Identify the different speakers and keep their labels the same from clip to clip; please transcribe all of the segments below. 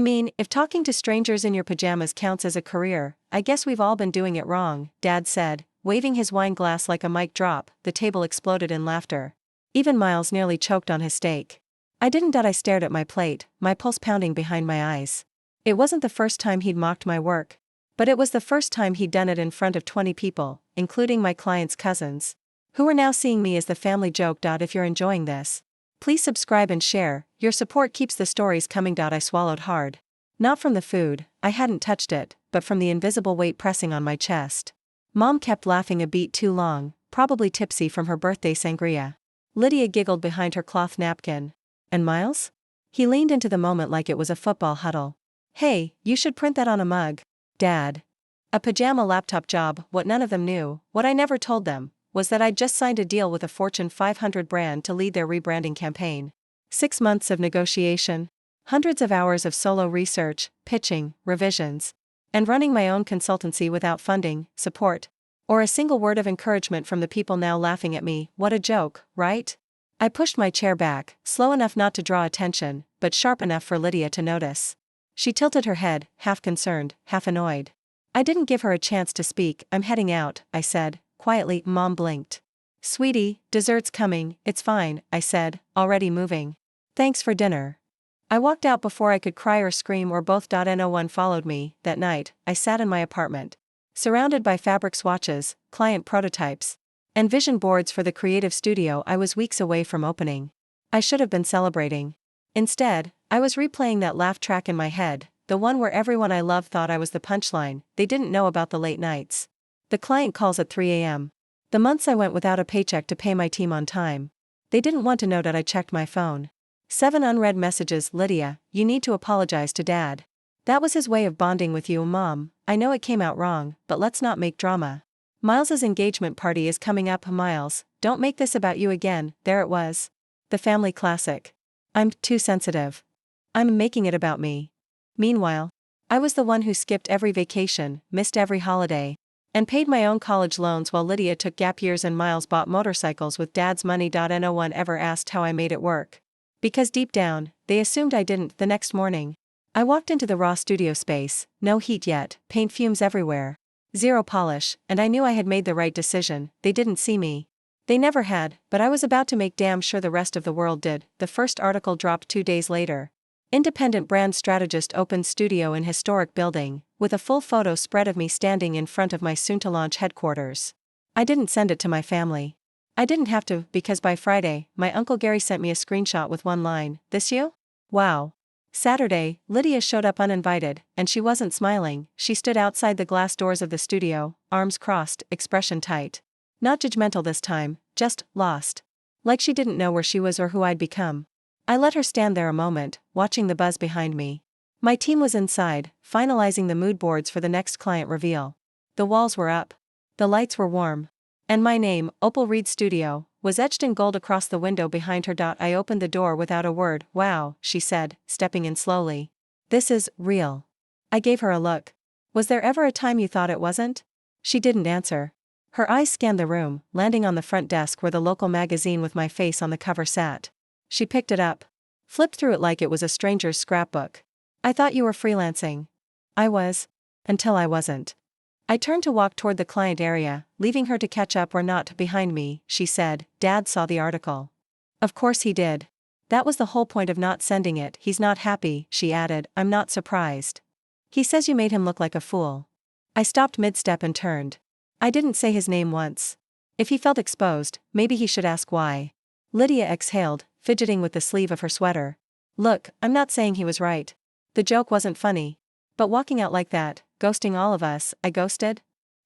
Speaker 1: I mean, if talking to strangers in your pajamas counts as a career, I guess we've all been doing it wrong, Dad said, waving his wine glass like a mic drop. The table exploded in laughter. Even Miles nearly choked on his steak. I stared at my plate, my pulse pounding behind my eyes. It wasn't the first time he'd mocked my work. But it was the first time he'd done it in front of 20 people, including my client's cousins, who were now seeing me as the family joke. If you're enjoying this, please subscribe and share, your support keeps the stories coming. I swallowed hard. Not from the food, I hadn't touched it, but from the invisible weight pressing on my chest. Mom kept laughing a beat too long, probably tipsy from her birthday sangria. Lydia giggled behind her cloth napkin. And Miles? He leaned into the moment like it was a football huddle. Hey, you should print that on a mug. Dad. A pajama laptop job. What none of them knew, what I never told them, was that I'd just signed a deal with a Fortune 500 brand to lead their rebranding campaign. 6 months of negotiation, hundreds of hours of solo research, pitching, revisions, and running my own consultancy without funding, support, or a single word of encouragement from the people now laughing at me. What a joke, right? I pushed my chair back, slow enough not to draw attention, but sharp enough for Lydia to notice. She tilted her head, half concerned, half annoyed. I didn't give her a chance to speak. I'm heading out, I said, quietly. Mom blinked. Sweetie, dessert's coming. It's fine, I said, already moving. Thanks for dinner. I walked out before I could cry or scream or both. No one followed me. That night, I sat in my apartment, surrounded by fabric swatches, client prototypes, and vision boards for the creative studio I was weeks away from opening. I should have been celebrating. Instead, I was replaying that laugh track in my head, the one where everyone I loved thought I was the punchline. They didn't know about the late nights. The client calls at 3 a.m. The months I went without a paycheck to pay my team on time. They didn't want to know that I checked my phone. 7 unread messages. Lydia, you need to apologize to Dad. That was his way of bonding with you. Mom, I know it came out wrong, but let's not make drama. Miles's engagement party is coming up. Miles, don't make this about you again. There it was. The family classic. I'm too sensitive. I'm making it about me. Meanwhile, I was the one who skipped every vacation, missed every holiday, and paid my own college loans while Lydia took gap years and Miles bought motorcycles with Dad's money. No one ever asked how I made it work. Because deep down, they assumed I didn't. The next morning, I walked into the raw studio space, no heat yet, paint fumes everywhere, zero polish, and I knew I had made the right decision. They didn't see me. They never had, but I was about to make damn sure the rest of the world did. The first article dropped 2 days later. Independent brand strategist opens studio in historic building, with a full photo spread of me standing in front of my soon-to-launch headquarters. I didn't send it to my family. I didn't have to, because by Friday, my Uncle Gary sent me a screenshot with one line. This you? Wow. Saturday, Lydia showed up uninvited, and she wasn't smiling. She stood outside the glass doors of the studio, arms crossed, expression tight. Not judgmental this time, just lost. Like she didn't know where she was or who I'd become. I let her stand there a moment, watching the buzz behind me. My team was inside, finalizing the mood boards for the next client reveal. The walls were up. The lights were warm. And my name, Opal Reed Studio, was etched in gold across the window behind her. I opened the door without a word. Wow, she said, stepping in slowly. This is real. I gave her a look. Was there ever a time you thought it wasn't? She didn't answer. Her eyes scanned the room, landing on the front desk where the local magazine with my face on the cover sat. She picked it up, flipped through it like it was a stranger's scrapbook. I thought you were freelancing. I was. Until I wasn't. I turned to walk toward the client area, leaving her to catch up or not. Behind me, she said, Dad saw the article. Of course he did. That was the whole point of not sending it. He's not happy, she added. I'm not surprised. He says you made him look like a fool. I stopped mid-step and turned. I didn't say his name once. If he felt exposed, maybe he should ask why. Lydia exhaled, fidgeting with the sleeve of her sweater. Look, I'm not saying he was right. The joke wasn't funny. But walking out like that, ghosting all of us, I ghosted?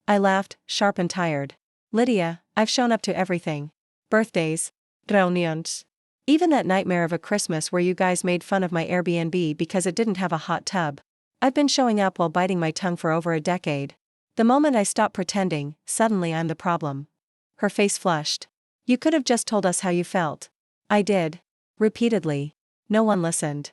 Speaker 1: I laughed, sharp and tired. Lydia, I've shown up to everything. Birthdays. Reunions. Even that nightmare of a Christmas where you guys made fun of my Airbnb because it didn't have a hot tub. I've been showing up while biting my tongue for over a decade. The moment I stopped pretending, suddenly I'm the problem. Her face flushed. You could have just told us how you felt. I did. Repeatedly. No one listened.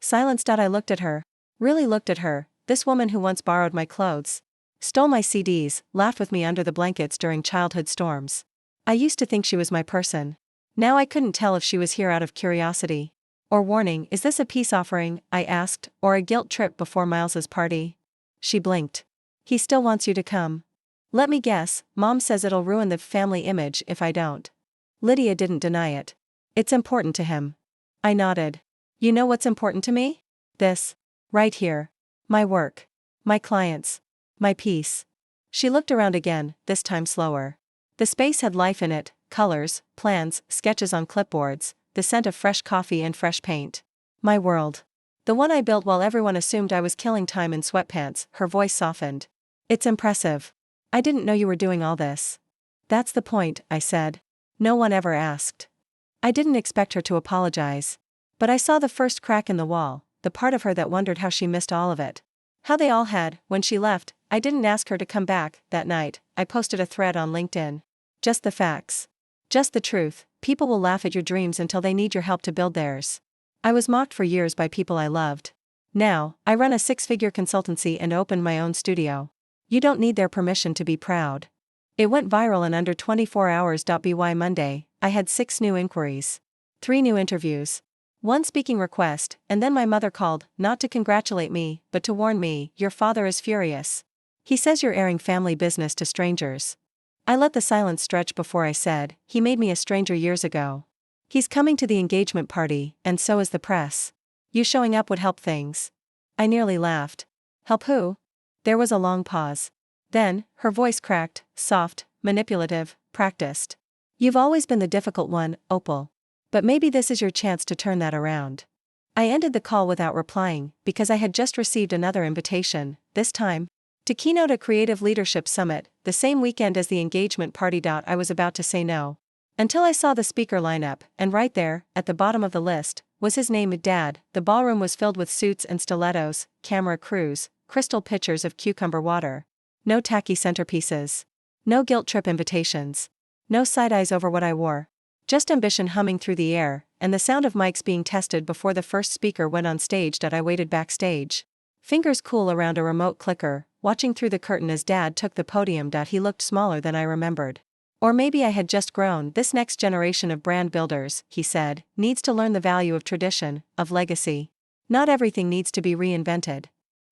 Speaker 1: Silenced. I looked at her. Really looked at her, this woman who once borrowed my clothes, stole my CDs, laughed with me under the blankets during childhood storms. I used to think she was my person. Now I couldn't tell if she was here out of curiosity, Or warning, is this a peace offering, I asked, or a guilt trip before Miles's party? She blinked. He still wants you to come. Let me guess, Mom says it'll ruin the family image if I don't. Lydia didn't deny it. It's important to him. I nodded. You know what's important to me? This. Right here. My work. My clients. My peace. She looked around again, this time slower. The space had life in it, colors, plans, sketches on clipboards, the scent of fresh coffee and fresh paint. My world. The one I built while everyone assumed I was killing time in sweatpants. Her voice softened. It's impressive. I didn't know you were doing all this. That's the point, I said. No one ever asked. I didn't expect her to apologize. But I saw the first crack in the wall, the part of her that wondered how she missed all of it. How they all had. When she left, I didn't ask her to come back. That night, I posted a thread on LinkedIn. Just the facts. Just the truth. People will laugh at your dreams until they need your help to build theirs. I was mocked for years by people I loved. Now, I run a 6-figure consultancy and opened my own studio. You don't need their permission to be proud. It went viral in under 24 hours. By Monday, I had 6 new inquiries. 3 new interviews. 1 speaking request, and then my mother called, not to congratulate me, but to warn me, your father is furious. He says you're airing family business to strangers. I let the silence stretch before I said, he made me a stranger years ago. He's coming to the engagement party, and so is the press. You showing up would help things. I nearly laughed. Help who? There was a long pause. Then, her voice cracked, soft, manipulative, practiced. You've always been the difficult one, Opal. But maybe this is your chance to turn that around. I ended the call without replying, because I had just received another invitation, this time to keynote a creative leadership summit, the same weekend as the engagement party. I was about to say no. Until I saw the speaker lineup, and right there, at the bottom of the list, was his name, Dad. The ballroom was filled with suits and stilettos, camera crews, crystal pitchers of cucumber water. No tacky centerpieces. No guilt trip invitations. No side eyes over what I wore. Just ambition humming through the air, and the sound of mics being tested before the first speaker went on stage. I waited backstage. Fingers cool around a remote clicker, watching through the curtain as Dad took the podium. He looked smaller than I remembered. Or maybe I had just grown. This next generation of brand builders, he said, needs to learn the value of tradition, of legacy. Not everything needs to be reinvented.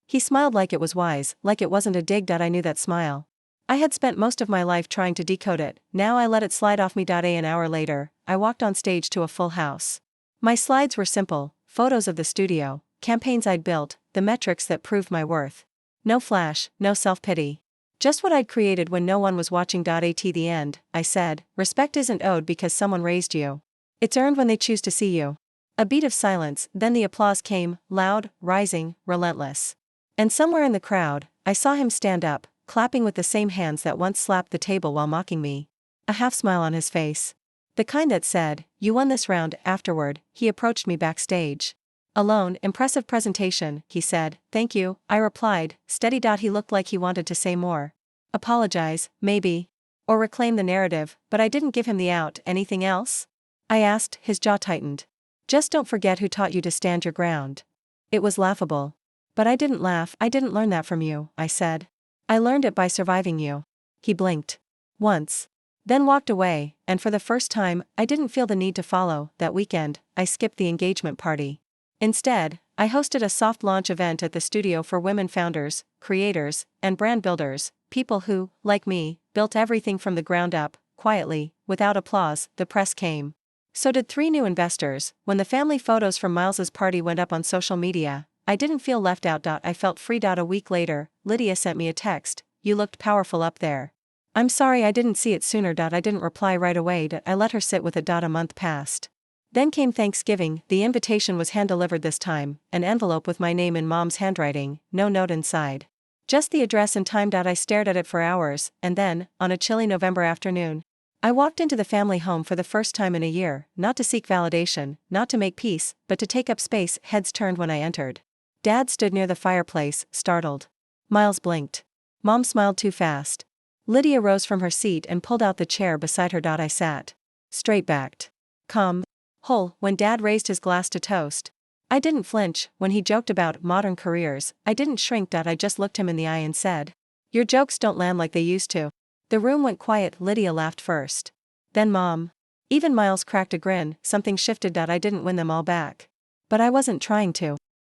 Speaker 1: He smiled like it was wise, like it wasn't a dig. I knew that smile. I had spent most of my life trying to decode it, now I let it slide off me. An hour later, I walked on stage to a full house. My slides were simple, photos of the studio, campaigns I'd built, the metrics that proved my worth. No flash, no self-pity. Just what I'd created when no one was watching. At the end, I said, respect isn't owed because someone raised you. It's earned when they choose to see you. A beat of silence, then the applause came, loud, rising, relentless. And somewhere in the crowd, I saw him stand up, clapping with the same hands that once slapped the table while mocking me. A half smile on his face. The kind that said, you won this round. Afterward, he approached me backstage. Alone, impressive presentation, he said. Thank you, I replied, steady. He looked like he wanted to say more. Apologize, maybe. Or reclaim the narrative, but I didn't give him the out. Anything else? I asked, his jaw tightened. Just don't forget who taught you to stand your ground. It was laughable. But I didn't laugh. I didn't learn that from you, I said. I learned it by surviving you. He blinked. Once. Then walked away, and for the first time, I didn't feel the need to follow. That weekend, I skipped the engagement party. Instead, I hosted a soft launch event at the studio for women founders, creators, and brand builders, people who, like me, built everything from the ground up, quietly, without applause. The press came. So did 3 new investors. When the family photos from Miles's party went up on social media, I didn't feel left out. I felt free. A week later, Lydia sent me a text, you looked powerful up there. I'm sorry I didn't see it sooner. I didn't reply right away. I let her sit with it. A month passed. Then came Thanksgiving. The invitation was hand-delivered this time, an envelope with my name in Mom's handwriting, no note inside. Just the address and time. I stared at it for hours, and then, on a chilly November afternoon, I walked into the family home for the first time in a year, not to seek validation, not to make peace, but to take up space. Heads turned when I entered. Dad stood near the fireplace, startled. Miles blinked. Mom smiled too fast. Lydia rose from her seat and pulled out the chair beside her. I sat. Straight-backed. Calm. Whole. When Dad raised his glass to toast, I didn't flinch. When he joked about modern careers, I didn't shrink. I just looked him in the eye and said, your jokes don't land like they used to. The room went quiet. Lydia laughed first. Then Mom. Even Miles cracked a grin. Something shifted. I didn't win them all back. but I wasn't trying to.